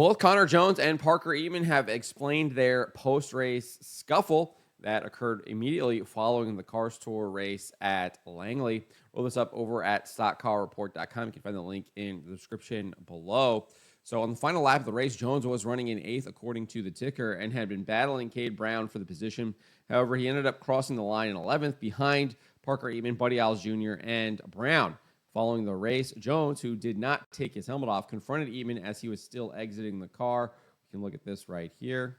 Both Connor Jones and Parker Eatmon have explained their post-race scuffle that occurred immediately following the Cars Tour race at Langley. Roll this up over at stockcarreport.com. You can find the link in the description below. So on the final lap of the race, Jones was running in 8th according to the ticker and had been battling Cade Brown for the position. However, he ended up crossing the line in 11th behind Parker Eatmon, Buddy Alves Jr., and Brown. Following the race, Jones, who did not take his helmet off, confronted Eatmon as he was still exiting the car. We can look at this right here.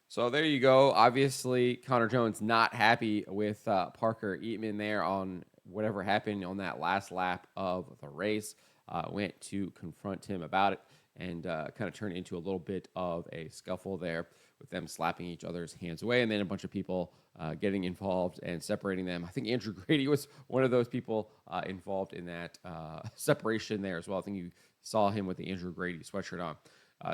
So there you go. Obviously, Connor Jones not happy with Parker Eatmon there on whatever happened on that last lap of the race. Went to confront him about it and kind of turned into a little bit of a scuffle there with them slapping each other's hands away and then a bunch of people getting involved and separating them. I think Andrew Grady was one of those people involved in that separation there as well. I think you saw him with the Andrew Grady sweatshirt on.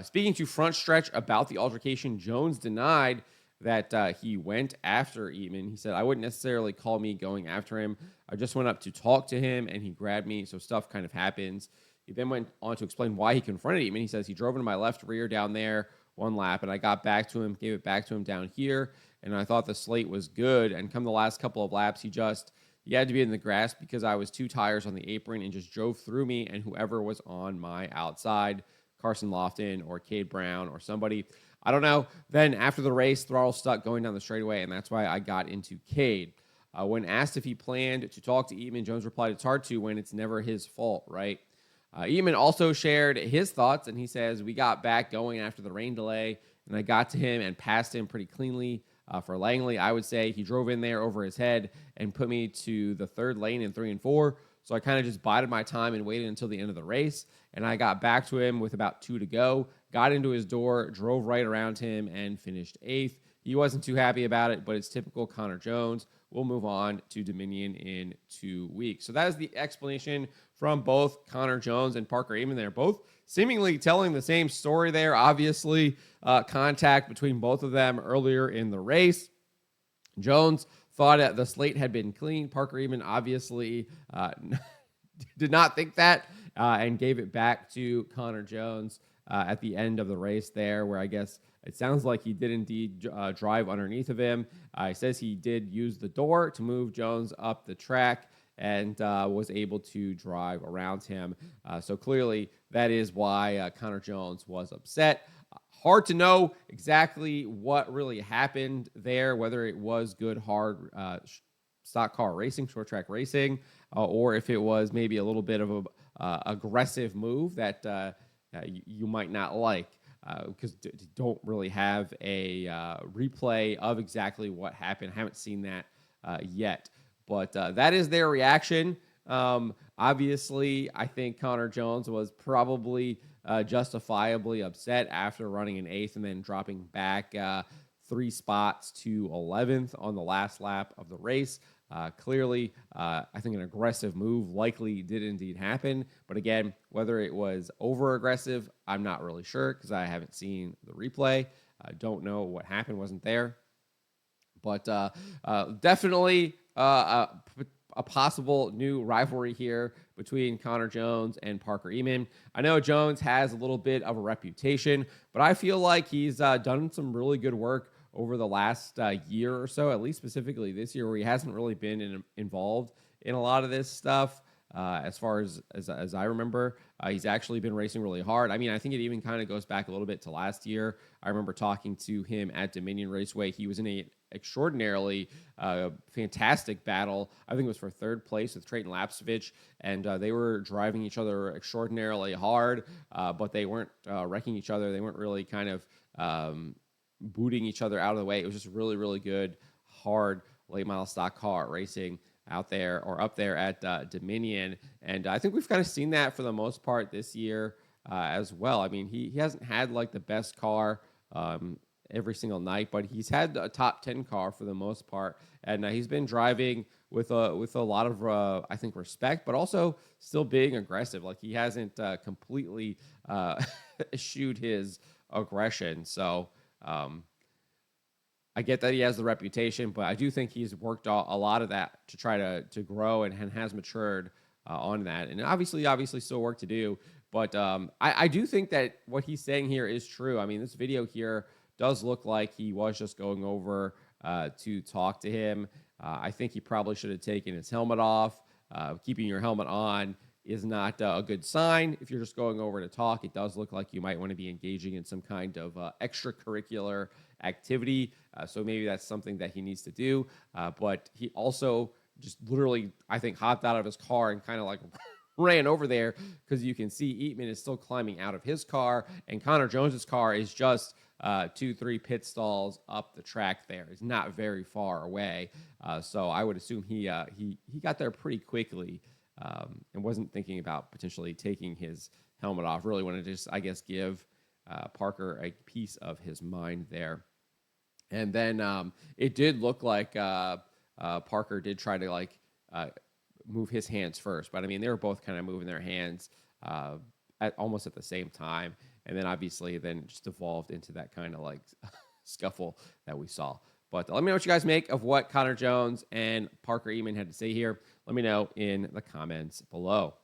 Speaking to Front Stretch about the altercation, Jones denied that he went after Eatmon. He said, "I wouldn't necessarily call me going after him. I just went up to talk to him, and he grabbed me, so stuff kind of happens." He then went on to explain why he confronted Eatmon. He says, "He drove into my left rear down there one lap, and I got back to him, gave it back to him down here, and I thought the slate was good. And come the last couple of laps, he had to be in the grass because I was 2 tires on the apron and just drove through me and whoever was on my outside. Carson Lofton or Cade Brown or somebody. I don't know." Then after the race, throttle stuck going down the straightaway, and that's why I got into Cade. When asked if he planned to talk to Eatmon, Jones replied, "It's hard to when it's never his fault, right?" Eatmon also shared his thoughts, and he says, "We got back going after the rain delay, and I got to him and passed him pretty cleanly. For Langley, I would say he drove in there over his head and put me to the 3rd lane in 3 and 4. So I kind of just bided my time and waited until the end of the race. And I got back to him with about 2 to go, got into his door, drove right around him, and finished 8th. He wasn't too happy about it, but it's typical Connor Jones. We'll move on to Dominion in 2 weeks." So that is the explanation from both Connor Jones and Parker Eatmon. They're both seemingly telling the same story there. Obviously, contact between both of them earlier in the race. Jones thought the slate had been clean. Parker Eatmon obviously did not think that and gave it back to Connor Jones at the end of the race there, where I guess it sounds like he did indeed drive underneath of him. He says he did use the door to move Jones up the track and was able to drive around him. So clearly that is why Connor Jones was upset. Hard to know exactly what really happened there, whether it was good, hard stock car racing, short track racing, or if it was maybe a little bit of a aggressive move that you might not like, because don't really have a replay of exactly what happened. I haven't seen that yet, but that is their reaction. Obviously, I think Connor Jones was probably justifiably upset after running in 8th and then dropping back 3 spots to 11th on the last lap of the race. Clearly, I think an aggressive move likely did indeed happen. But again, whether it was over-aggressive, I'm not really sure because I haven't seen the replay. I don't know what happened, wasn't there. But definitely a possible new rivalry here between Connor Jones and Parker Eatmon. I know Jones has a little bit of a reputation, but I feel like he's done some really good work over the last year or so, at least specifically this year, where he hasn't really been involved in a lot of this stuff. As far as I remember, he's actually been racing really hard. I mean, I think it even kind of goes back a little bit to last year. I remember talking to him at Dominion Raceway. He was in a extraordinarily fantastic battle. I think it was for 3rd place with Trayton Lapsevich, and they were driving each other extraordinarily hard, but they weren't wrecking each other. They weren't really kind of booting each other out of the way. It was just really, really good, hard late model stock car racing out there or up there at Dominion. And I think we've kind of seen that for the most part this year as well. I mean, he hasn't had like the best car um, every single night, but he's had a top 10 car for the most part, and he's been driving with a lot of I think respect, but also still being aggressive. Like he hasn't completely eschewed his aggression. So um, I get that he has the reputation, but I do think he's worked a lot of that to try to grow and has matured on that. And obviously, still work to do. But I do think that what he's saying here is true. I mean, this video here does look like he was just going over to talk to him. I think he probably should have taken his helmet off. Keeping your helmet on is not a good sign. If you're just going over to talk, it does look like you might want to be engaging in some kind of extracurricular activity. So maybe that's something that he needs to do. But he also just literally, I think, hopped out of his car and kind of like ran over there because you can see Eatmon is still climbing out of his car, and Connor Jones's car is just 2-3 pit stalls up the track. There, it's not very far away. So I would assume he got there pretty quickly and wasn't thinking about potentially taking his helmet off. Really wanted to just, I guess, give Parker a piece of his mind there. And then it did look like Parker did try to move his hands first, but I mean they were both kind of moving their hands almost at the same time, and then obviously then just evolved into that kind of like scuffle that we saw. But let me know what you guys make of what Connor Jones and Parker Eatmon had to say here. Let me know in the comments below.